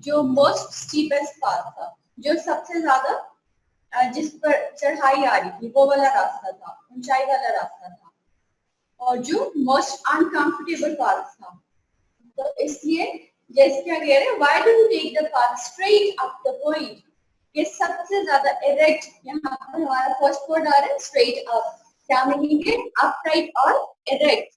जो most steepest path था, जो सबसे ज्यादा जिस पर चढ़ाई आ रही थी, वो वाला रास्ता था, ऊंचाई वाला रास्ता था, और जो मोस्ट अनकंफर्टेबल पाथ था। तो इसलिए जैसे क्या कह रहे हैं, why do you take the path straight up the point, ये सबसे ज्यादा इरेक्ट, यहाँ पर हमारा फर्स्ट वर्ड आ रहा है स्ट्रेट अप, क्या मीनिंग है, अपराइट और इरेक्ट,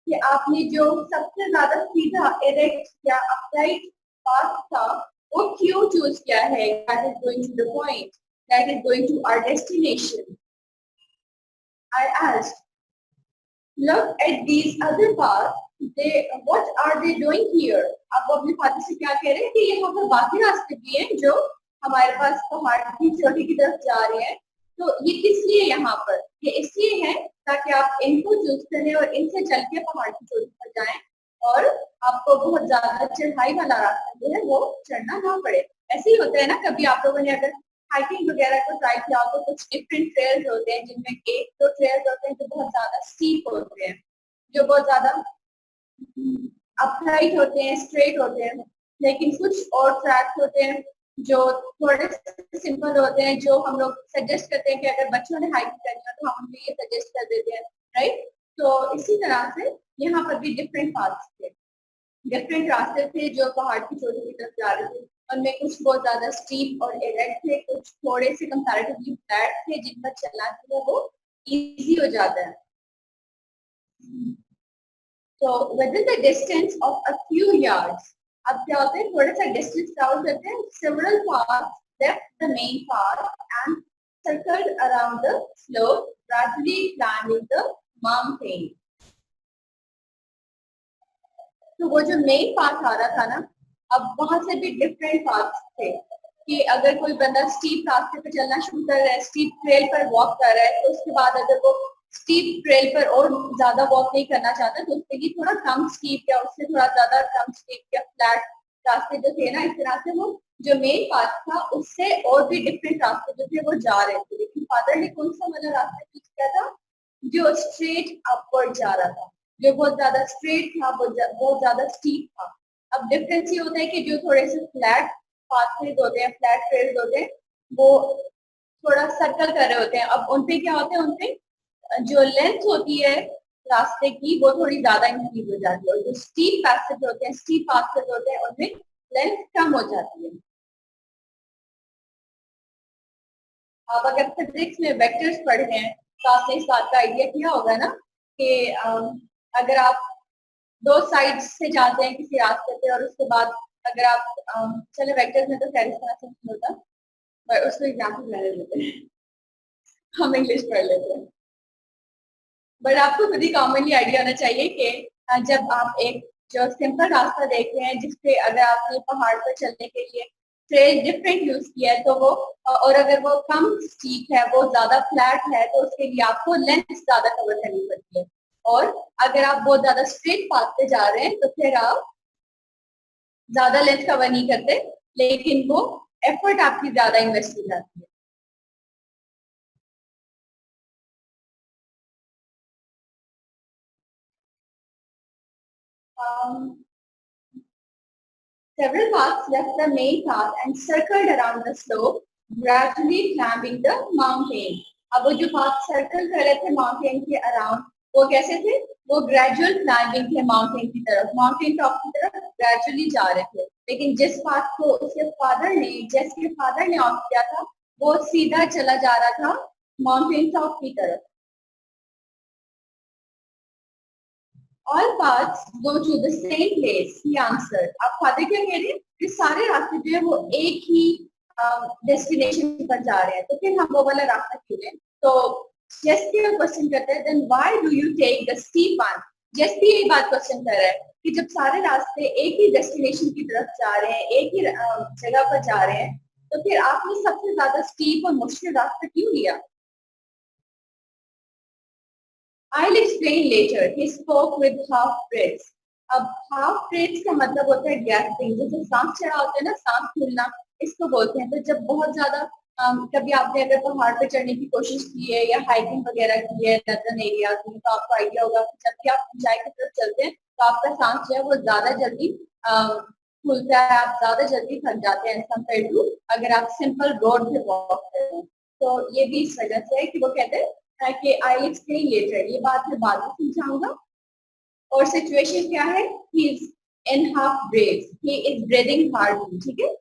कि आपने जो सबसे ज्यादा सीधा इरेक्ट या अपराइट पाथ था वो क्यों चूज किया है, that is going to the point, that is going to our destination. I asked, look at these other paths, they what are they doing here, अब वो अपने फादर से क्या कह रहे हैं कि यहाँ पर बाकी रास्ते भी हैं जो हमारे पास पहाड़ की चोटी की तरफ जा रहे हैं, तो ये किस लिए यहाँ पर, ये इसलिए है ताकि आप इनको चूज करें और इनसे चल के पहाड़ की चोटी पर जाएं और आपको बहुत ज्यादा चढ़ाई वाला रास्ता जो है वो चढ़ना ना पड़े। ऐसे ही होता है ना, कभी आप लोगों ने अगर हाइकिंग वगैरह को ट्राई किया हो तो कुछ डिफरेंट ट्रेल्स होते हैं जिनमें एक दो ट्रेल्स होते हैं जो बहुत ज्यादा स्टीप होते हैं, जो बहुत ज्यादा अपराइट होते हैं, स्ट्रेट होते हैं, लेकिन कुछ और ट्रैक्स होते हैं जो थोड़े सिंपल होते हैं, जो हम लोग सजेस्ट करते हैं कि अगर बच्चों ने हाइकिंग करनी हो तो हम उनको ये सजेस्ट कर देते हैं, राइट। तो इसी तरह से यहाँ पर भी डिफरेंट पाथ्स थे, डिफरेंट रास्ते थे जो पहाड़ की चोटी की तरफ जा रहे थे, उनमें कुछ बहुत ज्यादा स्टीप और इरेक्ट थे, कुछ थोड़े से कंपैरेटिवली फ्लैट थे जिन पर चलना जो है वो इजी हो जाता है। तो within the distance of a few yards, अब क्या होता है, थोड़ा सा डिस्टेंस ट्रैवल करते हैं, several paths left the main path and circled around the slope, gradually climbing the mountain. तो वो जो मेन पाथ आ रहा था ना, अब वहां से भी डिफरेंट पाथ्स थे, कि अगर कोई बंदा स्टीप रास्ते पे चलना शुरू कर रहा है, स्टीप ट्रेल पर वॉक कर रहा है, तो उसके बाद अगर वो स्टीप ट्रेल पर और ज्यादा वॉक नहीं करना चाहता तो उसके लिए थोड़ा कम स्टीप या उससे थोड़ा ज्यादा कम स्टीप या फ्लैट रास्ते जो थे ना, इस तरह से वो जो मेन पाथ था उससे और भी डिफरेंट रास्ते जो थे वो जा रहे थे, लेकिन फादर ने कौन सा वाला रास्ता चूज किया था, जो स्ट्रेट अपवर्ड जा रहा था, जो बहुत ज्यादा स्ट्रेट था, बहुत ज्यादा स्टीप था। अब डिफरेंस ये होता है कि जो थोड़े से फ्लैट पाथवेज होते हैं, फ्लैट ट्रेल्स होते हैं, वो थोड़ा सर्कल कर रहे होते हैं, अब उनपे क्या होते हैं, उनपे जो लेंथ होती है रास्ते की वो थोड़ी ज्यादा इंक्रीज हो जाती है, और जो स्टीप पैसेज होते हैं, स्टीप पाथवेज होते हैं, उनमें लेंथ कम हो जाती है। आप अगर फिजिक्स में वेक्टर्स पढ़ रहे हैं तो आपने इस बात का आइडिया किया होगा ना कि अगर आप दो साइड से जाते हैं किसी रास्ते पे और उसके बाद अगर आप चले वेक्टर्स में तो खैर इस तरह से नहीं होता, पर उसको एग्जाम्पल ले लेते हैं, हम इंग्लिश पढ़ लेते हैं, बट आपको खुद ही कॉमनली आइडिया होना चाहिए कि जब आप एक जो सिंपल रास्ता देख रहे हैं जिसपे अगर आपने पहाड़ पर चलने के लिए ट्रेल डिफरेंट यूज किया है तो वो, और अगर वो कम स्टीप है, वो ज्यादा फ्लैट है, तो उसके लिए आपको लेंथ ज्यादा कवर करनी पड़ती है, और अगर आप बहुत ज्यादा स्ट्रेट पाथ पे जा रहे हैं तो फिर आप ज्यादा लेंथ कवर नहीं करते, लेकिन वो एफर्ट आपकी ज्यादा इन्वेस्ट की जाती है। Several paths left the main path and circled around the slope, gradually climbing the mountain. अब वो जो पाथ सर्कल कर रहे थे माउंटेन के अराउंड, वो कैसे थे, वो ग्रेजुअल क्लाइंबिंग थे माउंटेन की तरफ, माउंटेन टॉप की तरफ ग्रेजुअली जा रहे थे, लेकिन जिस पाथ को उसके फादर ने, जिसके फादर ने ऑप्ट किया था, वो सीधा चला जा रहा था माउंटेन टॉप की तरफ। All paths go to the same place, he answered. आप फादर क्या कह रहे हैं, कि सारे रास्ते जो है वो एक ही डेस्टिनेशन पर जा रहे हैं, तो फिर हम वो वाला रास्ता क्यों लें। तो जैसे क्वेश्चन करते हैं, then why do you take the steep one, जैसे यही बात क्वेश्चन कर रहा है कि जब सारे रास्ते एक ही डेस्टिनेशन की तरफ जा रहे हैं, एक ही जगह पर जा रहे हैं, तो फिर आपने सबसे ज्यादा स्टीप और मुश्किल रास्ता क्यों लिया। I'll explain later. He spoke with half breaths. अब हाफ ब्रेथ्स का मतलब होता है गैस्पिंग, जैसे सांस चढ़ा होता है ना, सांस फूलना, इसको बोलते हैं। तो जब बहुत ज्यादा कभी आपने अगर पहाड़ पे चढ़ने की कोशिश की है या हाइकिंग वगैरह की है नॉर्दर्न एरियाज में, तो आपको आइडिया होगा कि जब भी आप ऊंचाई की तरफ चलते हैं तो आपका सांस जो है वो ज्यादा जल्दी खुलता है, आप ज्यादा जल्दी थक जाते हैं कंपेयर टू अगर आप सिंपल रोड पे वॉक करते हैं। तो ये भी इस वजह से है कि वो कहते हैं कि आई एक्सप्लेन लेटर, ये बात मैं बाद में समझाऊंगा। और सिचुएशन क्या है, he is in half breath, he is breathing hardly, ठीक है।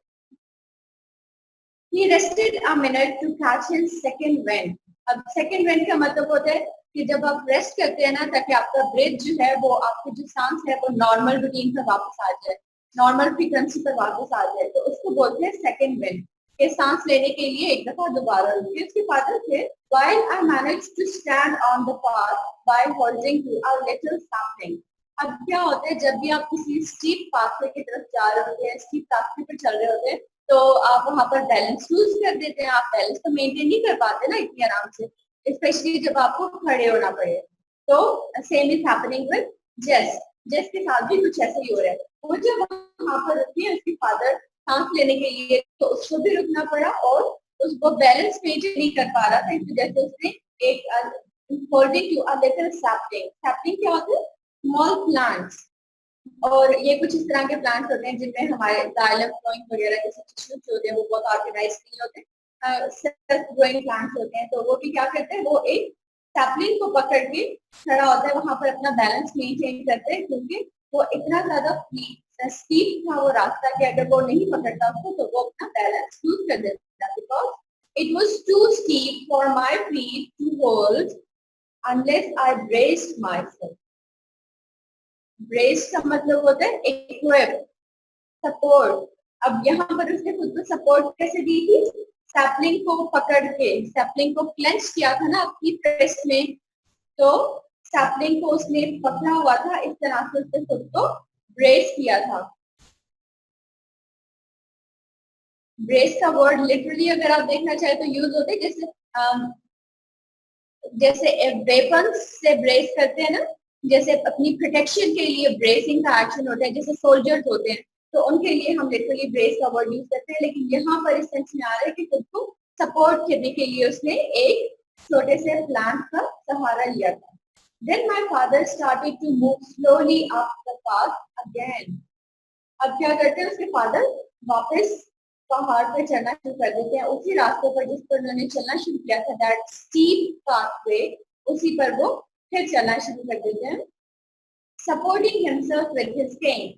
He rested a minute to catch his second wind. अब सेकंड विंड का मतलब होता है कि जब आप रेस्ट करते हैं ना, ताकि आपका ब्रेथ जो है वो आपकी जो सांस है वो नॉर्मल रूटीन पर वापस आ जाए, नॉर्मल फ्रीक्वेंसी पर वापस आ जाए, तो उसको बोलते हैं सेकंड विंड। ये सांस लेने के लिए एक दफा दोबारा रुके। उसके फादर थे, while I managed to stand on the path by holding to a little something. अब क्या होता है, जब भी आप किसी स्टीप पाथवे की तरफ जा रहे होते हैं, स्टीप पाथवे पर चल रहे होते हैं, तो आप वहां पर बैलेंस लूज कर देते हैं, आप बैलेंस तो मेंटेन नहीं कर पाते ना इतनी आराम से, स्पेशली जब आपको खड़े होना पड़े। तो सेम इज हैपनिंग विद जेस। जेस के साथ भी कुछ ऐसा ही हो रहा है। वो जब वहां पर रुकी है उसके फादर सांस लेने के लिए, तो उसको भी रुकना पड़ा और उसको बैलेंस मेंटेन नहीं कर पा रहा था, इस वजह से उसने एक holding to a little sapling. Sapling क्या होता है, स्मॉल प्लांट्स। और ये कुछ इस तरह के प्लांट्स होते हैं जिनमें हमारे जाइलम फ्लोइंग वगैरह जैसे टिश्यूज होते हैं वो बहुत ऑर्गेनाइज नहीं होते, सेल्फ ग्रोइंग प्लांट्स होते हैं। तो वो भी क्या करते हैं, वो एक सैपलिंग को पकड़ के खड़ा होता है, वहां पर अपना बैलेंस मेंटेन करते हैं, क्योंकि वो इतना ज्यादा स्टीप था वो रास्ता कि अगर वो नहीं पकड़ता उसको तो वो अपना बैलेंस लूज कर देता, because it was too steep for my feet to hold unless I braced myself. Brace का मतलब होता है इक्विप, सपोर्ट। अब यहाँ पर उसने खुद को सपोर्ट कैसे दी थी, सैपलिंग को पकड़ के, सैपलिंग को क्लेंच किया था ना अपनी प्रेस में, तो सैपलिंग को उसने पकड़ा हुआ था, इस तरह से उसने खुद को ब्रेस किया था। ब्रेस का वर्ड लिटरली अगर आप देखना चाहे तो यूज होते हैं, जैसे वेपन्स से ब्रेस करते हैं ना, जैसे अपनी प्रोटेक्शन के लिए ब्रेसिंग का एक्शन होता है, जैसे सोल्जर्स होते हैं तो उनके लिए हम लिटरली ब्रेस का वर्ड यूज करते हैं। लेकिन यहाँ पर इस सेंस में आ रहा है कि खुद को सपोर्ट करने के लिए उसने एक छोटे से प्लांट का सहारा लिया था। Then my father started to move slowly up the path again. अब क्या करते हैं उसके फादर, वापस पहाड़ पे चढ़ना शुरू कर देते हैं, उसी रास्ते पर जिस पर उन्होंने चलना शुरू किया था, दैट स्टीप पाथवे, उसी पर वो फिर चलना शुरू कर देते हैं। सपोर्टिंग हिमसेल्फ विद हिज केन।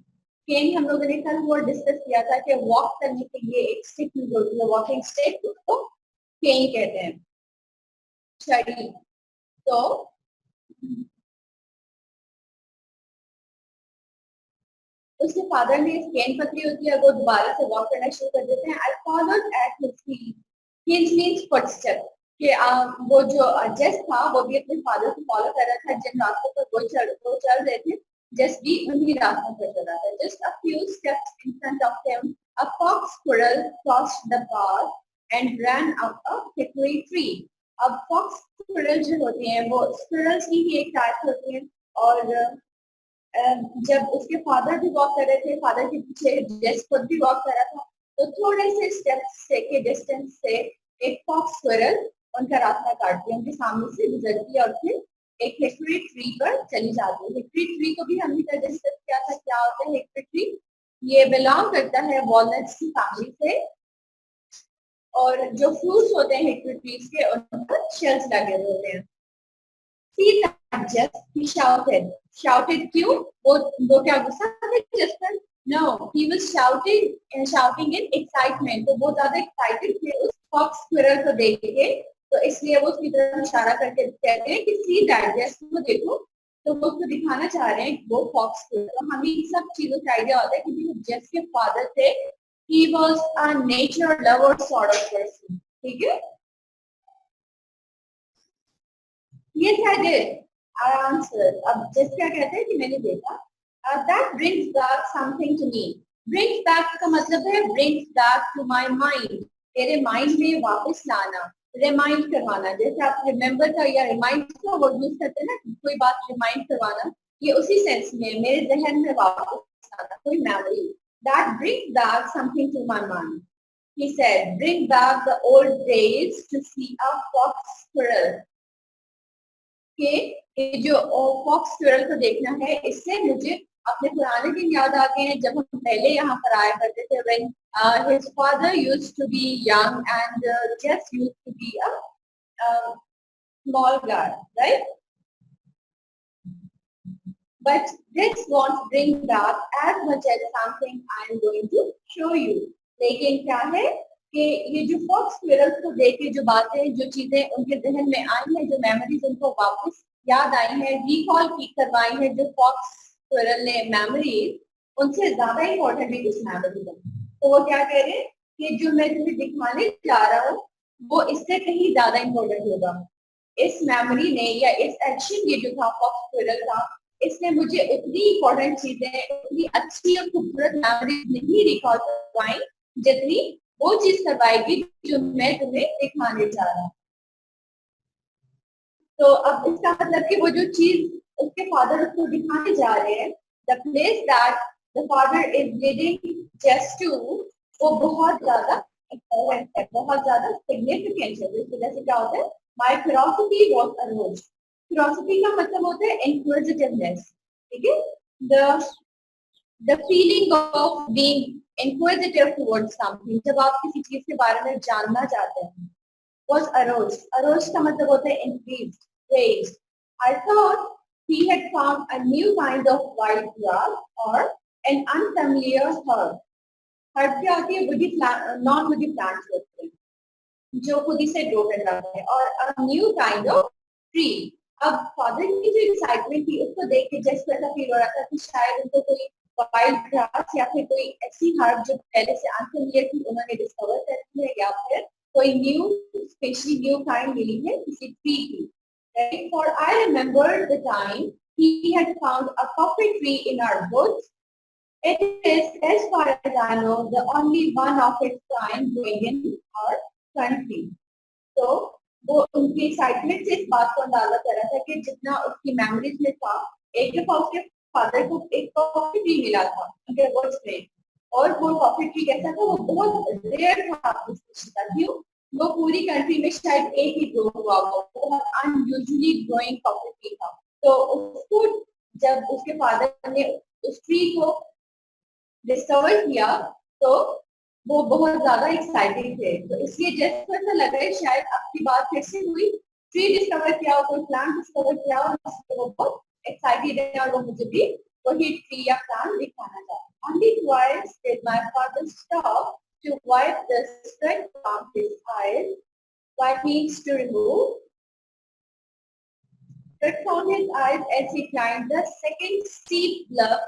केन हम लोगों ने कल वो डिस्कस किया था कि वॉक करने के लिए एक स्टिक यूज होती है, वॉकिंग स्टिक, उसको केन कहते हैं, छड़ी। तो उसके फादर ने केन पकड़ी होती है, वो दोबारा से वॉक करना शुरू कर देते हैं। I followed at his heels, heels means footstep, कि वो जो जेस था वो भी अपने फादर को फॉलो कर रहा था, जिन रास्तों पर वो चल रहे थे जेस भी उन्हीं रास्तों पर चल रहा था। Just a few steps in front of him a fox squirrel crossed the path and ran up a hickory tree. अब फॉक्स स्क्विरल जो होते हैं वो स्क्विरल्स की ही एक टाइप होती है, और जब उसके फादर भी वॉक कर रहे थे, फादर के पीछे जेस खुद भी वॉक कर रहा था, तो थोड़े से स्टेप्स से के डिस्टेंस से एक फॉक्स स्क्विरल उनका रास्ता काटती है, उनके सामने से गुजरती है और फिर एक हिकरी ट्री पर चली जाती है। हिकरी ट्री को भी हमने कल डिस्कस किया था, क्या होता है हिकरी ट्री, ये बिलोंग करता है वॉलनट्स की फैमिली से, और जो फ्रूट्स होते हैं हिकरी ट्रीज के उन पर शेल्स लगे हुए होते हैं। See that just he shouted. Shouted क्यों? वो क्या गुस्सा था जिस पर? No, he was shouting in excitement. तो वो ज्यादा excited थे उस fox squirrel को देख के, तो इसलिए वो उसकी तरफ इशारा करके कहते हैं कि see that just को देखो, तो वो उसको दिखाना चाह रहे हैं वो fox squirrel। तो हमें इन सब चीजों का आइडिया होता है कि जो जेस के फादर थे, he was a nature lover sort of person, ठीक है? Yes, I did. I answered. अब जिस क्या कहते हैं कि मैंने देखा। That brings back something to me. Brings back का मतलब है brings back to my mind. तेरे mind में वापस लाना, remind करवाना। जैसे आप remember का या remind का वर्ड यूज करते हैं ना, कोई बात remind करवाना, ये उसी सेंस में मेरे जहन में वापस आना, कोई memory. That brings back something to my mind. He said, bring back the old days to see a fox squirrel. कि जो फॉक्स स्क्विरल को देखना है, इससे मुझे अपने पुराने दिन याद आ गए हैं जब हम पहले यहाँ पर आया करते थे, when his father used to be young and Jess used to be a small guy, right? But this won't bring back as much as something I am going to show you. लेकिन क्या है कि ये जो fox squirrels को देख के जो बातें, जो चीजें उनके जहन में आई हैं, जो मेमोरीज उनको वापस याद आई हैं, रिकॉल की करवाई है, जो फॉक्स स्क्विरल ने मेमोरीज, उनसे ज्यादा इम्पोर्टेंट है कुछ मेमोरीज। तो वो क्या कह रहे हैं कि जो मैं तुम्हें दिखाने जा रहा हूँ वो इससे कहीं ज्यादा इम्पोर्टेंट होगा। इस मेमोरी ने या इस एक्शन ये जो था फॉक्स स्क्विरल का, इसने मुझे उतनी इम्पोर्टेंट चीजें, उतनी अच्छी और खूबसूरत मेमोरीज नहीं रिकॉल करवाई जितनी वो चीज करवाएगी जो मैं तुम्हें दिखाने जा रहा हूँ। तो अब इसका मतलब कि वो जो चीज उसके फादर उसको दिखाने जा रहे हैं, the place that the father is leading just to, वो बहुत ज्यादा इम्पोर्टेंट है, बहुत ज्यादा सिग्निफिकेंट है। इस वजह से क्या होता है, माई क्यूरोसिटी वॉज अरोज्ड। क्यूरोसिटी का मतलब होता है इंक्विजिटिवनेस, ठीक है, the feeling of being inquisitive towards something, जब आप किसी चीज के बारे में जानना चाहते हैं। was aroused. Aroused का मतलब होता है increased, raised. I thought he had found a new kind of wild grass or an unfamiliar herb. Herb क्या होती है, woody plant, non-woody plants होते हैं, जो खुद से ग्रो कर जाते हैं, और a new kind of tree. अब फादर की जो एक्साइटमेंट थी उसको देख के जैसे ऐसा फील हो रहा था कि शायद उनको कोई वाइल्ड ग्रास या फिर कोई ऐसी हर्ब जो पहले से अनफेमिलियर थी उन्होंने डिस्कवर कर ली है, या फिर कोई न्यू स्पेशली न्यू काइंड मिली है किसी ट्री की। Right? For I remember the time he had found a coffee tree in our woods. It is, as far as I know, the only one of its kind growing in our country. तो वो उनकी excitement से इस बात को अंदाजा कर रहा था कि जितना उसकी मेमोरीज में था, एक दफा उसके फादर को एक कॉफी ट्री मिला था उनके वर्ड्स में, और वो कॉफी ट्री कैसा था, वो बहुत रेयर था, क्यों, वो पूरी कंट्री में शायद एक ही ग्रो हुआ, बहुत अनयूजुअली ग्रोइंग कॉफी ट्री था। तो उसको जब उसके फादर ने उस ट्री को डिस्कवर किया तो वो बहुत ज्यादा एक्साइटेड थे, तो इसलिए जैसे ऐसा लग रहा है शायद आपकी बात फिर से हुई, ट्री डिस्कवर किया हो, कोई प्लांट डिस्कवर किया हो, वो बहुत एक्साइटेड है और वो मुझे भी वही ट्री या प्लांट दिखाना चाहता है। Only twice did my father stop to wipe the sweat from his eyes, what needs to remove sweat from his eyes as he climbed the second steep bluff.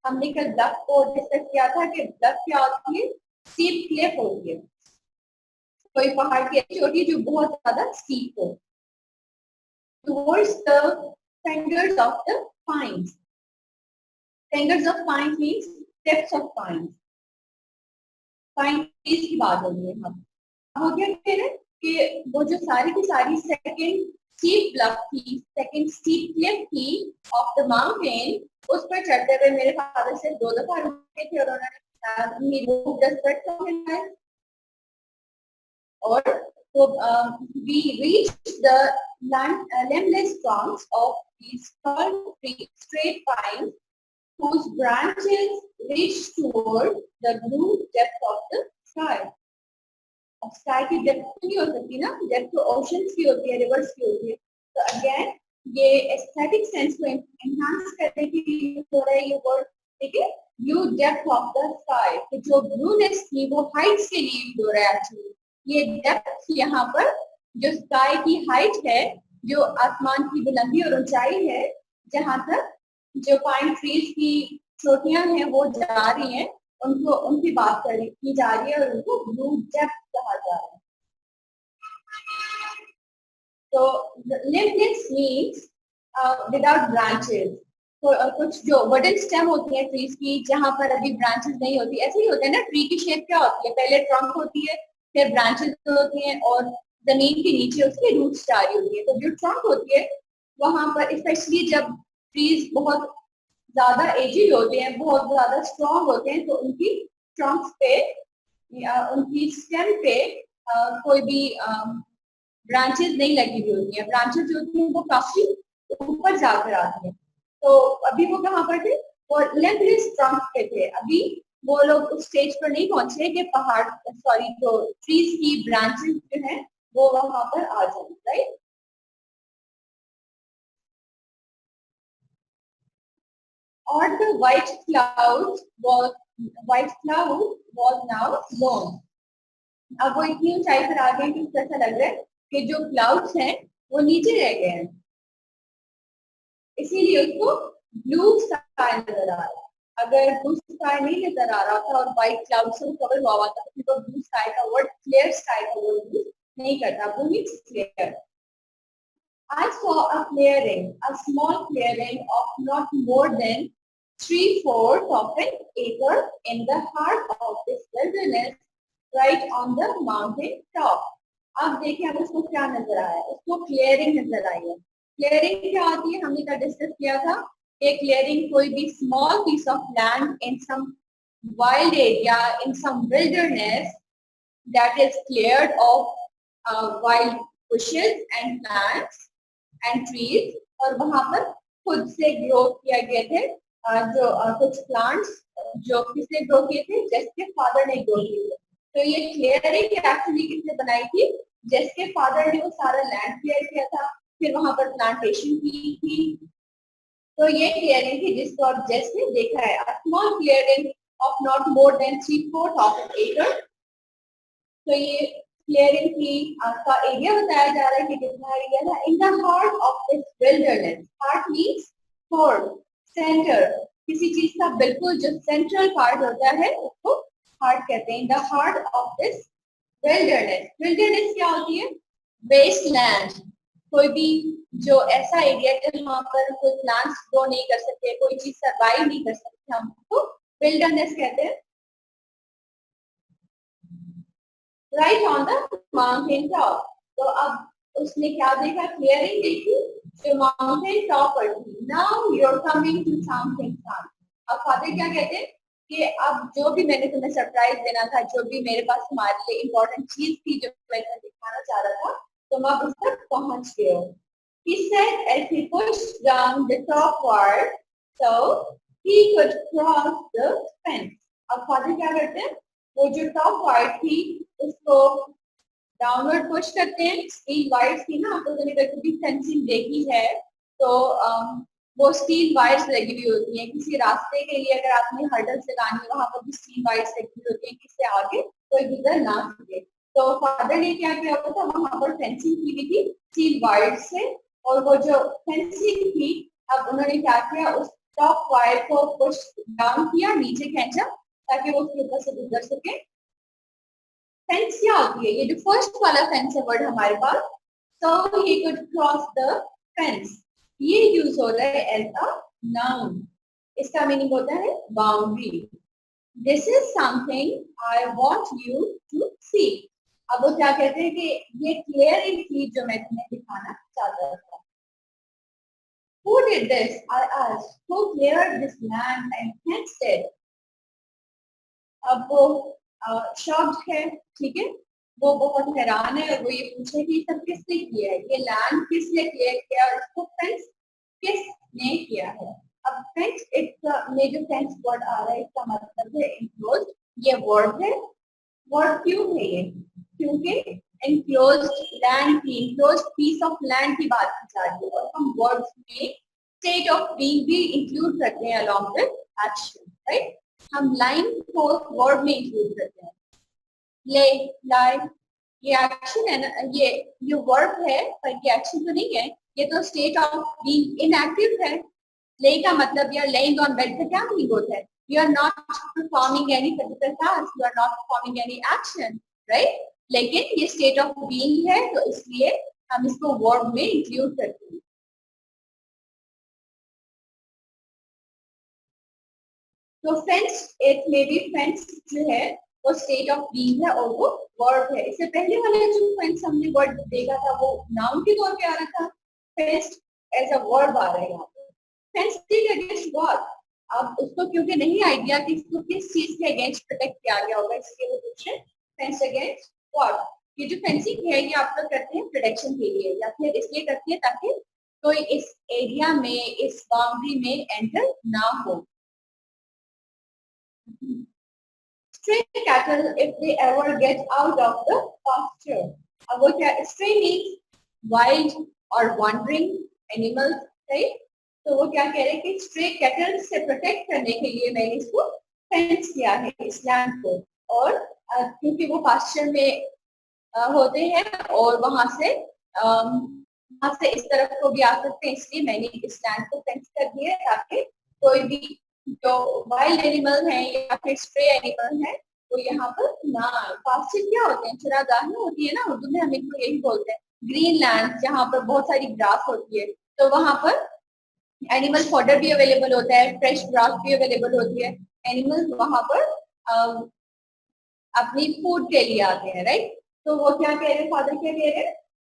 हमने कल ब्लफ को discuss किया था कि bulb क्या होती है, steep Cliff होती है, कोई पहाड़ की चोटी जो बहुत ज्यादा स्टीप हो। Towards the fingers of the pines. Fingers of pines means tips of pines. Pine trees की बात हो रही है हम। हो गया क्लियर कि वो जो सारी की सारी सेकंड स्टीप ब्लफ थी, सेकंड स्टीप क्लिफ थी ऑफ द माउंटेन, उस पर चढ़ते हुए मेरे फादर से 2 दफा रुके थे और उन्होंने और तो we reached the limbless trunks of these tall straight pines whose branches reached toward the blue depth of the sky. अब स्काई की डेप्थ नहीं हो सकती ना, डेप्थ तो ओशंस की होती है, रिवर्स की होती है। तो अगेन ये एस्थेटिक सेंस को एनहांस करने के लिए हो रहा है ये वर्ड, ठीक है, blue depth of the sky, कि जो ब्लूनेस थी वो हाइट्स के लिए हो रहा है एक्चुअली। ये डेप्थ यहाँ पर जो स्काई की हाइट है, जो आसमान की बुलंदी और ऊंचाई है, जहां तक जो पाइन ट्रीज की चोटियां हैं वो जा रही हैं, उनको उनकी बात की जा रही है और उनको ब्लू डेप्थ कहा जा रहा है। तो limbless means without branches. तो कुछ जो वुडन स्टेम होती है ट्रीज की, जहां पर अभी ब्रांचेस नहीं होती, ऐसे ही होता है ना, ट्री की शेप क्या होती है, पहले ट्रंक होती है, फिर ब्रांचेस होती हैं और जमीन के नीचे उसकी रूट्स जा रही होती है। तो जो ट्रंक होती है वहां पर स्पेशली जब ट्रीज बहुत ज्यादा एजिड होते हैं, बहुत ज्यादा स्ट्रॉन्ग होते हैं, तो उनकी ट्रंक्स पे या उनकी स्टेम पे कोई भी ब्रांचेस नहीं लगी हुई होती है। ब्रांचेस जो होती हैं वो काफी ऊपर जाकर आती हैं। तो अभी वो कहाँ पर थे, वो लेमलेस ट्रंक पे थे। अभी वो लोग उस स्टेज पर नहीं पहुंचे कि पहाड़ सॉरी जो ट्रीज की ब्रांचेस जो है वो वहां पर आ जाए, राइट। और the white cloud was now long. अब वो इतनी ऊंचाई पर आ गए कि उसको ऐसा लग रहा है कि जो क्लाउड्स हैं वो नीचे रह गए हैं, इसीलिए उसको ब्लू स्काई नजर आ रहा है। अगर ब्लू स्काई नहीं नजर आ रहा था और व्हाइट क्लाउड से कवर हुआ हुआ था तो ब्लू स्काई का वर्ड क्लियर स्काई का वर्ड यूज नहीं करता। Blue means clear. I saw a clearing, a small clearing of not more than 3/4 of an acre in the heart of this wilderness, right on the mountain top. अब देखिए अब उसको क्या नजर आया है, उसको क्लियरिंग नजर आई है। क्लियरिंग क्या होती है, हमने क्या डिस्कस किया था कि क्लियरिंग कोई भी small piece of land in some wild area in some wilderness that is cleared of wild bushes and plants and trees, और वहां पर खुद से ग्रो किया गए थे जो कुछ प्लांट्स जो किसने ग्रो किए थे, जेस के फादर ने ग्रो किए थे। तो ये क्लियरिंग एक्चुअली किसने बनाई थी, जेस के फादर ने वो सारा लैंड क्लियर किया था, फिर वहां पर प्लांटेशन की थी। तो ये क्लियरिंग थी जिसको अब जेस ने देखा है, small clearing of not more than 3/4 of an acre. तो ये क्लियरिंग की का एरिया बताया जा रहा है कि कितना एरिया था। In the heart of this wilderness, heart means core, centre, किसी चीज का बिल्कुल जो सेंट्रल पार्ट होता है उसको हार्ट कहते हैं। In the heart of this wilderness, wilderness क्या होती है, वेस्टलैंड, कोई भी जो ऐसा एरिया है जहाँ पर कोई प्लांट्स ग्रो नहीं कर सकते, कोई चीज सर्वाइव नहीं कर सकती, हम उसको विल्डरनेस कहते हैं। Right on the mountain top. तो अब उसने क्या देखा, क्लियरिंग देखी जो माउंटेन टॉप पर थी। Now you are coming to something fun. अब फादर क्या कहते हैं कि अब जो भी मैंने तुम्हें सरप्राइज देना था, जो भी मेरे पास तुम्हारे लिए इम्पोर्टेंट चीज थी जो मैं तुम्हें दिखाना चाह रहा था, तुम अब उस तक पहुंच गए हो। He said as he pushed down the top wire so he could cross the fence. अब फादर क्या करते हैं, वो जो टॉप वायर थी उसको डाउनवर्ड पुश करते हैं। स्टील वायर्स थी ना, तो मैंने कभी फेंसिंग देखी है तो वो स्टील वायर्स लगी हुई होती हैं किसी रास्ते के लिए, अगर आपने हर्डल्स लगानी है वहां पर भी स्टील वायर्स लगी हुई होती हैं कि इससे आगे कोई गुजर ना सके। तो फादर ने क्या किया हुआ था, वहां पर फेंसिंग की हुई थी स्टील वायर्स से, और वो जो फेंसिंग थी अब उन्होंने क्या किया, उस टॉप वायर को पुश डाउन किया, नीचे खींचा ताकि वो उसके ऊपर से गुजर सके। फेंस क्या होती है, ये जो फर्स्ट वाला फेंस है वर्ड हमारे पास, so he could cross the fence, ये यूज हो रहा है एज अ नाउन। इसका मीनिंग होता है boundary. This is something I want you to see. अब वो क्या कहते हैं कि ये क्लियरिंग थी जो मैं तुम्हें दिखाना चाहता था। Who did this? I asked. Who cleared this land and fenced it? अब वो शॉक्ड है, ठीक है, वो बहुत हैरान है और वो ये पूछे कि सब किसने किया है, ये लैंड किसने क्लियर किया और इसको फेंस किसने किया है। अब फेंस में जो फेंस वर्ड आ रहा है इसका मतलब है इनक्लोज। ये वर्ड है, वर्ड क्यों है ये, क्योंकि इनक्लोज लैंड की, इनक्लोज पीस ऑफ लैंड की बात की जा रही है, और हम वर्ड्स में स्टेट ऑफ बीइंग भी इंक्लूड करते हैं अलॉन्ग विद एक्शन, राइट। हम लाइन को वर्ड में इंक्लूड करते हैं। ले, लाई, ये एक्शन है ना, ये वर्ब है पर ये एक्शन तो नहीं है, ये तो स्टेट ऑफ बीइंग इनएक्टिव है। ले का मतलब या लेइंग ऑन बेड का क्या मीनिंग होता है, you are not performing any particular task, you are not performing any action, right. लेकिन ये स्टेट ऑफ बीइंग है तो इसलिए हम इसको वर्ब में इंक्लूड करते हैं। तो फेंस, एक मे बी फेंस जो है वो स्टेट ऑफ बीइंग है और वो वर्ब है। इससे पहले वाले जो फेंस हमने वर्ड देखा था वो नाउन के तौर पे आ रहा था, फेंस एज अ वर्ब आ रहा है यहाँ पे। फेंस अगेंस्ट व्हाट, अब उसको क्योंकि नहीं आइडिया कि इसको किस चीज के अगेंस्ट प्रोटेक्ट किया गया होगा, इसलिए वो पूछे फेंस अगेंस्ट व्हाट। ये जो फेंसिंग है ये आप लोग करते हैं प्रोटेक्शन के लिए या फिर इसलिए करते हैं ताकि कोई इस एरिया में, इस बाउंड्री में एंटर ना हो। Stray cattle, if they ever get out of the pasture. अब वो क्या, stray means wild or wandering animals, right? तो वो क्या कह रहे हैं कि stray cattle से protect करने के लिए मैंने इसको फेंस किया है इस लैंड को, और क्योंकि वो पास्चर में होते हैं और वहां से इस तरफ को भी आ सकते हैं, इसलिए मैंने इस लैंड को फेंस कर दिया है ताकि कोई भी जो वाइल्ड एनिमल है या फिर स्ट्रे एनिमल है वो यहाँ पर ना। पास्चर क्या होते हैं, चरागाहें होती है ना, उर्दू में हम इनको यही बोलते हैं, ग्रीन लैंड जहाँ पर बहुत सारी ग्रास होती है, तो वहां पर एनिमल फॉडर भी अवेलेबल होता है, फ्रेश ग्रास भी अवेलेबल होती है, एनिमल्स वहां पर अपनी फूड के लिए आते हैं, राइट? तो वो क्या कह रहे हैं, फादर क्या कह रहे हैं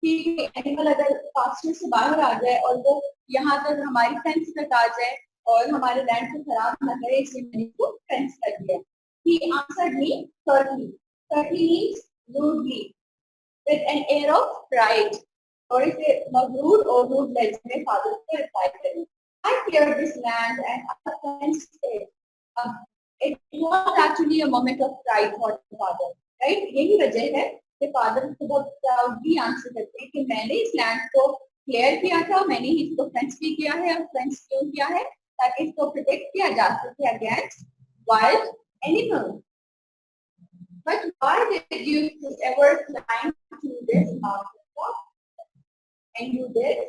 कि एनिमल अगर पास्चर से बाहर आ जाए और वो यहाँ तक हमारी फेंस तक आ जाए और हमारे लैंड को खराब न करे, इसलिए मैंने इसको फेंस कर दिया। He answered me curtly. Curtly means rudely, with an air of pride. और इसे मगरूर और रूड लहजे में फादर को रिप्लाई करें। I cleared this land and I fenced it. It was actually a moment of pride for the father, right? यही वजह है कि फादर को बहुत प्राउडली आंसर करते हैं कि मैंने इस लैंड को क्लियर किया था, मैंने इसको फेंस भी किया है, और फेंस क्यों किया है, ताकि इसको प्रोटेक्ट किया जा सके against wild animals. But why did you ever climb to this mountain top and do this?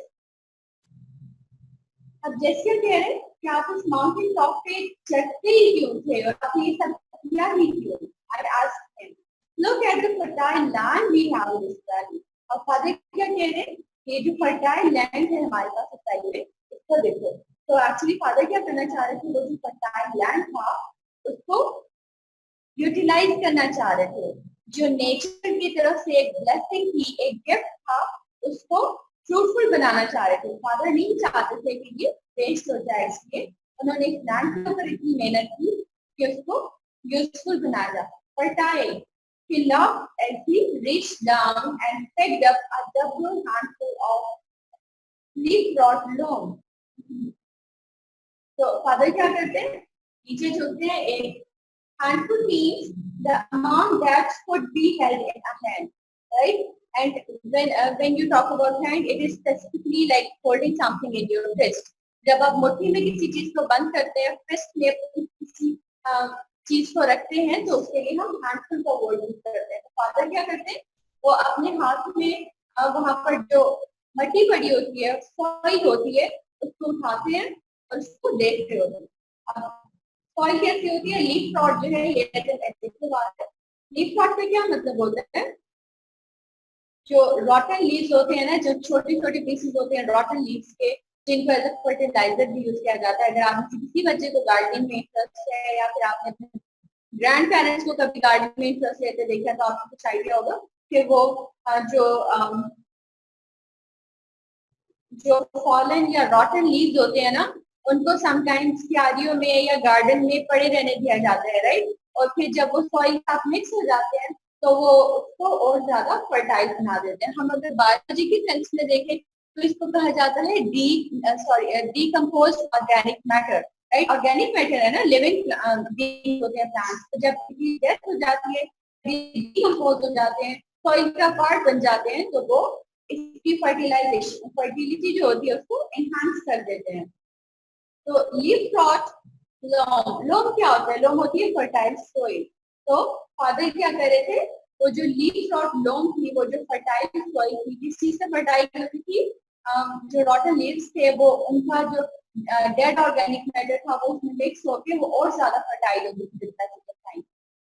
अब जैसे कह रहे हैं कि आप इस माउंटेन टॉप पे चढ़ते ही क्यों थे और आप ये सब किया ही क्यों? I asked him. Look at the fertile land we have in this valley. और फादर क्या कह रहे हैं, ये जो फर्टाइल लैंड है हमारे पास सच्चाई में, इसको देखो। तो एक्चुअली फादर क्या करना चाह रहे थे, वो जो फर्टाइल लैंड था उसको यूटिलाइज करना चाह रहे थे, जो नेचर की तरफ से एक ब्लेसिंग थी, एक गिफ्ट था, उसको फ्रूटफुल बनाना चाह रहे थे। फादर नहीं चाहते थे कि ये वेस्ट हो जाए, इसलिए उन्होंने इस लैंड के ऊपर इतनी मेहनत की कि उसको यूजफुल बनाया जाए। Fertile, he laughed as he reached down and picked up a double handful of leaf-rot loam. तो फादर क्या करते हैं, नीचे झुकते हैं, एक handful means the amount that could be held in a hand, right? And when you talk about hand, it is specifically like holding something in your fist. जब आप मुट्ठी में किसी चीज को बंद करते हैं, फिस्ट में किसी चीज को रखते हैं, तो उसके लिए हम हैंडफुल का वर्ड यूज करते हैं। तो फादर क्या करते हैं, वो अपने हाथ में वहां पर जो मट्टी पड़ी होती है, सॉइल होती है, उसको उठाते हैं और उसको देखते होते हैं। सॉइल कैसी होती है, लीफ रॉट जो है, ये बात है। लीफ रॉट का क्या मतलब होता है, जो रॉटन लीव्स होते हैं ना, जो छोटे छोटे पीसेस होते हैं रॉटन लीव्स के, जिनको एज अ फर्टिलाइजर भी यूज किया जाता है। अगर आप किसी बच्चे को गार्डनिंग में इंटरेस्ट है या फिर आपने अपने ग्रैंड पेरेंट्स को कभी गार्डनिंग में इंटरेस्ट लेते देखा, तो आपको कुछ आइडिया होगा कि वो जो फॉलन या रॉटन लीव्स होते हैं ना, उनको समटाइम्स क्यारियों में या गार्डन में पड़े रहने दिया जाता है, राइट? और फिर जब वो सॉइल के साथ मिक्स हो जाते हैं तो वो उसको और ज्यादा फर्टाइल बना देते हैं। हम अगर बायोलॉजी की सेंस में देखें तो इसको कहा जाता है decomposed organic matter, right? Organic matter है ना, लिविंग बीइंग होते हैं प्लांट्स, तो जब डेथ हो जाती है, डीकम्पोज हो जाते हैं, सॉइल का पार्ट बन जाते हैं, तो वो इसकी फर्टिलाइजेशन, फर्टिलिटी जो होती है उसको एनहांस कर देते हैं। तो लीफ रॉट, लोम क्या होता है, लोम होती है फर्टाइल सॉइल। तो फादर क्या कर रहे थे, वो जो लीफ रॉट लोम थी, वो जो फर्टाइल सॉइल थी, किस चीज से फर्टाइल होती थी, जो रॉटन लीव्स थे वो उनका जो डेड ऑर्गेनिक मैटर था वो उसमें मिक्स होकर वो और ज्यादा फर्टाइल होती थी।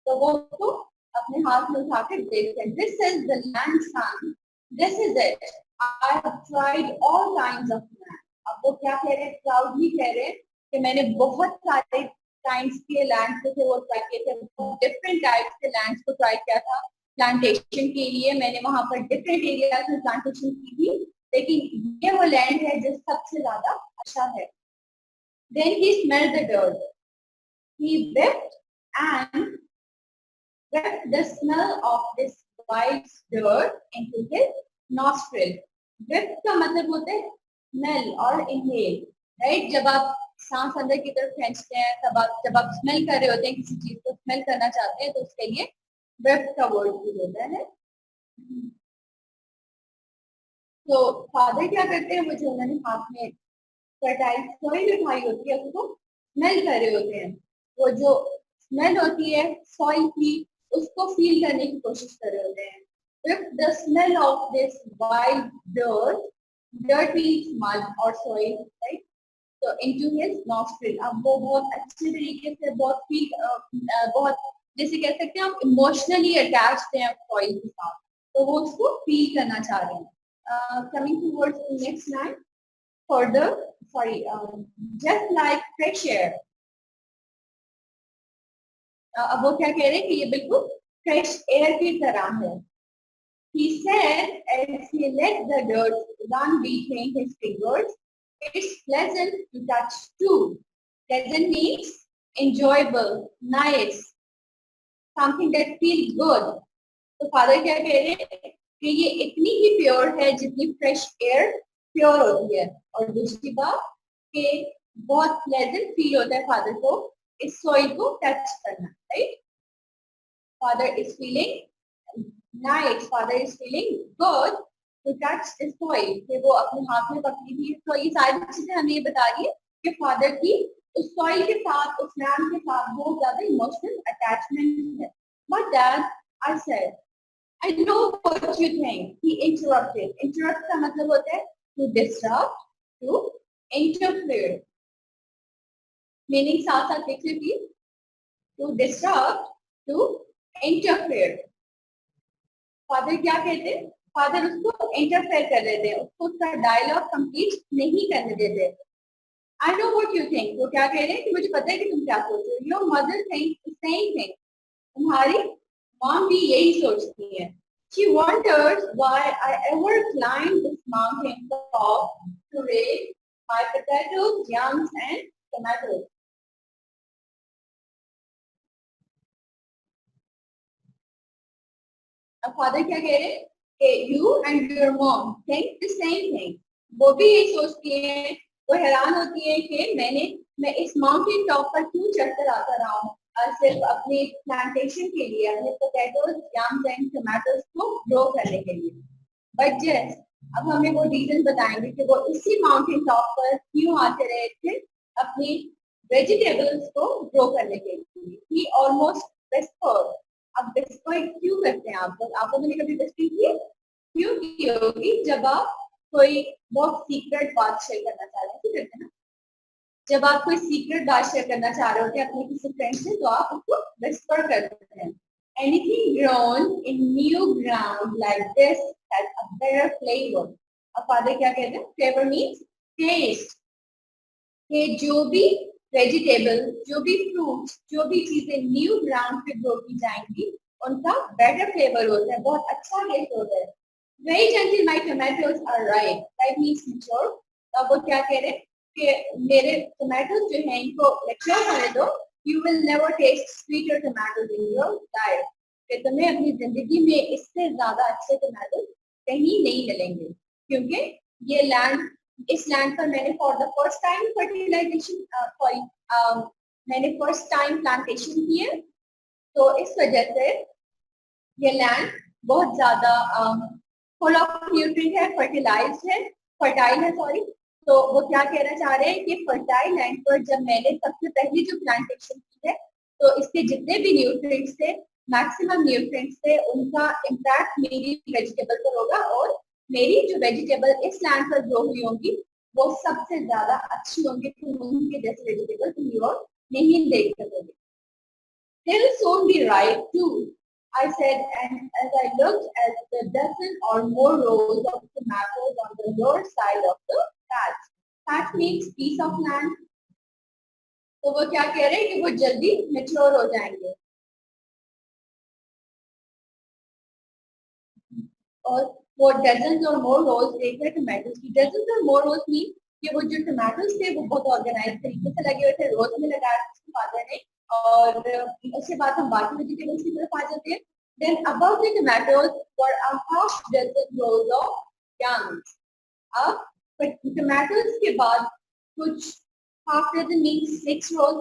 तो वो उसको अपने हाथ में उठा के देखते हैं, this is the land son, this is it, I have tried all kinds of land. अब वो क्या कह रहे हैं, प्राउडली कह रहे हैं कि मैंने बहुत सारे काइंड्स के लैंड को थे वो ट्राई किए थे, डिफरेंट टाइप्स के लैंड्स को ट्राई किया था प्लांटेशन के लिए। मैंने वहां पर डिफरेंट एरियाज में प्लांटेशन की थी, लेकिन ये वो लैंड है जो सबसे ज्यादा अच्छा है। Then he smelled the dirt. He wept and wept the smell of this white dirt into his nostril. Wept का मतलब होता है स्मेल और इनहेल, राइट? जब आप सांस अंदर की तरफ खींचते हैं, तब आप जब आप स्मेल कर रहे होते हैं, किसी चीज को स्मेल करना चाहते हैं, तो उसके लिए ब्रेथ का वर्ड यूज होता है। तो फादर क्या करते हैं, वो जो उन्होंने हाथ में फर्टाइल सॉइल उठाई होती है उसको स्मेल कर रहे होते हैं। वो जो स्मेल होती है सॉइल की, उसको फील करने की कोशिश कर रहे होते हैं। If the smell of this wild dirt means mud or soil, right? तो into his nostril, अब वो बहुत अच्छे तरीके से बहुत जैसे कह सकते हैं, आप इमोशनली अटैच्ड हैं सॉइल के साथ, तो वो उसको फील करना चाह रहे हैं। Coming towards the next line, further, sorry, just like fresh air. अब वो क्या कह रहे हैं कि ये बिल्कुल फ्रेश एयर की तरह है। He said as he let the dirt run between his fingers, it's pleasant to touch too. Pleasant means enjoyable, nice, something that feels good. तो फादर क्या कह रहे हैं कि ये इतनी ही प्योर है जितनी फ्रेश एयर प्योर होती है, और दूसरी बात कि बहुत प्लेजेंट फील होता है फादर को इस सॉइल को टच करना, right? Father is feeling nice, father is feeling good to touch this soil, कि वो अपने हाथ में पकड़ी थी। तो ये सारी चीजें हमें ये बता रही है कि फादर की उस सॉइल के साथ, उस लैंड के साथ बहुत ज्यादा इमोशनल अटैचमेंट है। But that I said, I know what you think. He interrupted. Interrupt का मतलब होता है to disrupt, to interfere. Meaning साथ साथ लिख लीजिए, to disrupt, to interfere. Father क्या कहते हैं? फादर उसको इंटरफेयर कर देते हैं, उसको उसका डायलॉग कंप्लीट नहीं करने देते। I know what you think. वो क्या कह रहे हैं कि मुझे पता है कि तुम क्या सोच रहे हो। Your mother thinks the same thing. तुम्हारी मॉम भी यही सोचती है। She wonders why I ever climbed this mountain top to raise my potatoes, yams, and tomatoes. अब फादर क्या कह रहे हैं कि you and your mom think the same thing. वो भी यही सोचती है, वो हैरान होती है कि मैं इस माउंटेन टॉप पर क्यों चढ़कर आता रहा हूँ, सिर्फ अपने प्लांटेशन के लिए, अपने पोटैटोज, याम्स एंड टमाटोज को ग्रो करने के लिए। बट जस्ट अब हमें वो रीजन बताएंगे कि वो इसी माउंटेन टॉप पर क्यों आते रहे थे अपनी वेजिटेबल्स को ग्रो करने के लिए। ही ऑलमोस्ट विस्पर्ड। अब विस्पर क्यों करते हैं आप लोगों ने कभी विस्पर की? क्यों की होगी? जब आप कोई बहुत सीक्रेट बात शेयर करना चाह रहे हैं, क्यों करते हैं ना? जब आप कोई सीक्रेट बात शेयर करना चाह रहे होते हैं अपने किसी फ्रेंड से, तो आप उसको विस्पर करते हैं। Anything grown in new ground like this has a better flavor. अब फादर क्या कहते हैं? Flavor means taste. कि जो भी वेजिटेबल, जो भी फ्रूट्स, जो भी चीजें न्यू ग्राउंड पे ग्रो की जाएंगी, उनका बेटर फ्लेवर होता है, बहुत अच्छा टेस्ट होता है। Wait until my tomatoes are ripe. Ripe means mature. अब वो क्या कह रहे हैं कि मेरे टमाटोज जो हैं इनको मैच्योर होने दो। You will never taste sweeter tomatoes in your life. कि तुम्हें अपनी जिंदगी में इससे ज्यादा अच्छे टमाटो कहीं नहीं मिलेंगे, क्योंकि ये लैंड, इस लैंड पर मैंने for the first time fertilization मैंने फर्स्ट टाइम प्लांटेशन की है, तो इस वजह से ये लैंड बहुत ज्यादा फुल ऑफ न्यूट्रिएंट है, फर्टाइल है सॉरी। तो वो क्या कहना चाह रहे हैं कि फर्टाइल लैंड पर जब मैंने सबसे पहली जो प्लांटेशन की है, तो इसके जितने भी न्यूट्रिएंट्स थे, मैक्सिमम न्यूट्रिएंट्स थे, उनका इम्पैक्ट मेरी वेजिटेबल पर होगा, और मेरी जो वेजिटेबल इस लैंड पर ग्रो हुई होंगी वो सबसे ज्यादा अच्छी होंगी। तुम उनके जैसे वेजिटेबल तुम और नहीं देख सकोगे। They will soon be ripe too, I said, and as I looked at the dozen or more rows of tomatoes on the lower side of the patch. Patch means piece of land. तो वो क्या कह रहे हैं कि वो जल्दी mature हो जाएंगे। और वो डजन और मोर रोज देख रहे टमाटोज की। डजन और मोर रोज मीन कि वो जो टमाटोज थे वो बहुत ऑर्गेनाइज तरीके से लगे हुए थे, रोज में लगाया फादर ने। और उसके बाद हम बाकी वेजिटेबल्स की तरफ आ जाते हैं। Then above the tomatoes were a half dozen rows of yams. अब टमाटोज के बाद कुछ हाफ डजन मीन्स 6 रोज,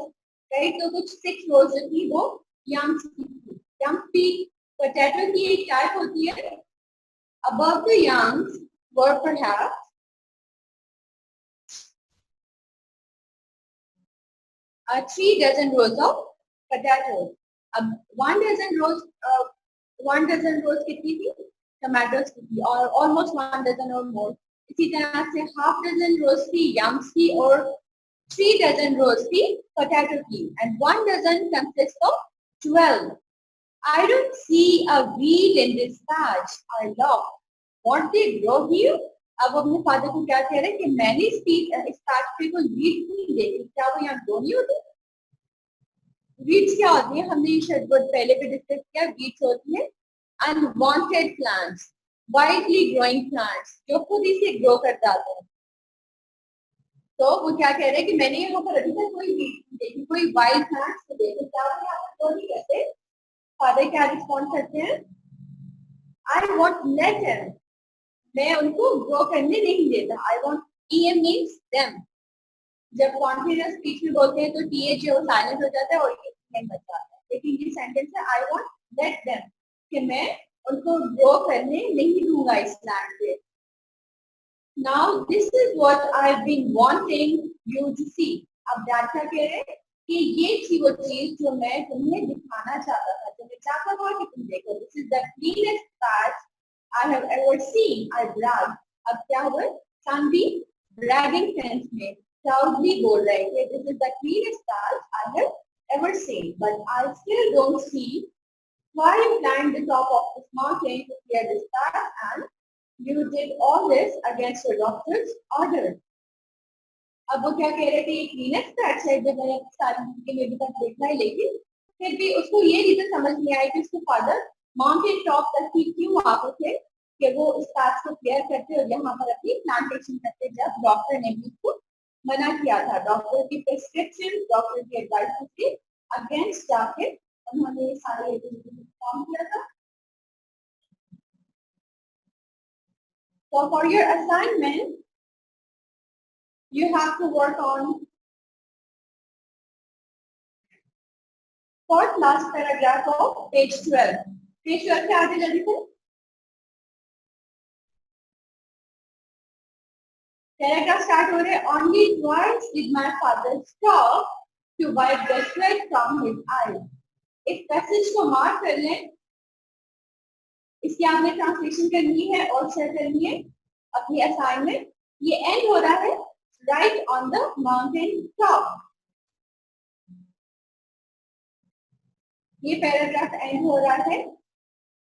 राइट? तो कुछ 6 रोज जो थी वो यम्स की थी। यम्स भी पोटैटो की एक टाइप होती है। Above the Young's were perhaps 3 dozen rows of potatoes. अब 1 dozen rows 1 dozen rows कितनी थी? टमाटोज की थी, और ऑलमोस्ट 1 dozen और मोर। इसी तरह से हाफ डजन रोज थी यम्स की, और 3 dozen rows थी पोटैटो की, and 1 dozen consists of 12. I don't see a wheat in this patch. I lost. What they grow here? अब अपने फादर को क्या कह रहे हैं कि मैंने इस पैच पे कोई वीट नहीं देखी, क्या वो यहाँ ग्रो नहीं होते? वीड्स क्या होती है? हमने शायद पहले भी डिस्कस किया। वीड्स होती है unwanted plants, widely growing plants जो खुद ही से ग्रो कर जाते हैं। तो वो क्या कह रहे हैं कि मैंने यहाँ पर अभी तक कोई वीड नहीं देखी, कोई वाइल्ड प्लांट्स नहीं देखे, क्या वो यहाँ पर ग्रो नहीं करते? फादर क्या रिस्पॉन्ड करते हैं? आई वॉन्ट लेट हिम, मैं उनको ग्रो करने नहीं देता। I want, EM means them. जब कॉन्टिन्यूअस स्पीच में बोलते हैं तो TH जो साइलेंट हो जाता है और EM बच जाता है, लेकिन ये सेंटेंस है आई वॉन्ट लेट देम, कि मैं उनको ग्रो करने नहीं दूंगा इस लैंड पे। Now this is what I have been wanting you to see. अब डैड क्या कह रहे हैं कि ये थी वो चीज जो मैं तुम्हें दिखाना चाहता था, जो मैं चाहता था कि तुम देखो। This is the cleanest patch I have ever seen. I brag. अब क्या हुआ? Sandy bragging sense में proudly बोल रहे हैं this is the cleanest patch I have ever seen. But I still don't see why you climbed the top of this mountain to clear this patch, and you did all this against your doctor's order. अब वो क्या कह रहे थे? ये cleanest patch है जो मैंने सारी जिंदगी में अभी तक देखा है, लेकिन फिर भी उसको ये रीजन समझ नहीं आई कि उसके फादर माउंटेन टॉप तक ही क्यों आते थे कि वो इस पैच को क्लियर करते और यहाँ पर अपनी प्लांटेशन करते, जब डॉक्टर ने भी उसको मना किया था। डॉक्टर की प्रिस्क्रिप्शन, डॉक्टर की एडवाइस के अगेंस्ट जाके उन्होंने ये सारे काम किया था। So for your assignment, you have to work on fourth last paragraph of page 12. Page 12 पे आगे जल्दी से। पैराग्राफ स्टार्ट हो रहे हैं। Only twice did my father stop to wipe the sweat from his eyes. इस पैसेज को mark कर लें, इसकी आपने ट्रांसलेशन करनी है और शेयर करनी है अपनी असाइनमेंट। ये एंड हो रहा है right on the mountain top. ये पैराग्राफ एंड हो रहा है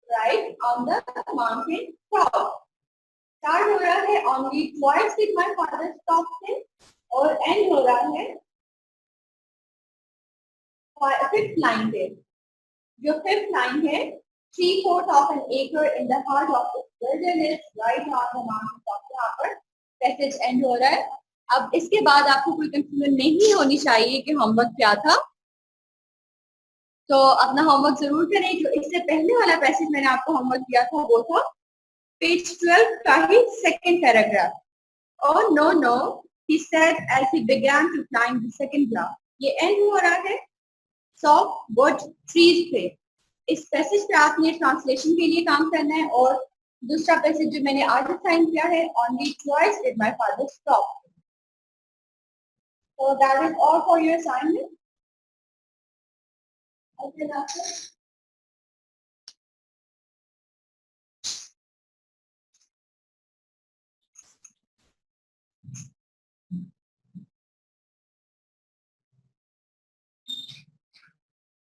right on the mountain top. Start हो रहा है only twice did my father stop से, और एंड हो रहा है फिफ्थ लाइन पे। जो फिफ्थ लाइन है, 3/4 of an acre in the heart of the wilderness right on the mountain top, यहाँ पर पैसेज एंड हो रहा है। अब इसके बाद आपको कोई कंफ्यूजन नहीं होनी चाहिए कि होमवर्क क्या था, तो अपना होमवर्क जरूर करें। जो इससे पहले वाला पैसेज मैंने आपको होमवर्क दिया था वो था पेज 12 का ही second paragraph. Oh no no, he said as he began to climb the second block. ये एंड हो रहा है सॉफ्ट वुड ट्रीज पे। इस पैसेज पे आपने ट्रांसलेशन के लिए काम करना है, और दूसरा पैसेज जो मैंने आज साइन किया है, only twice did my father stop. So that is all for your assignment. Okay,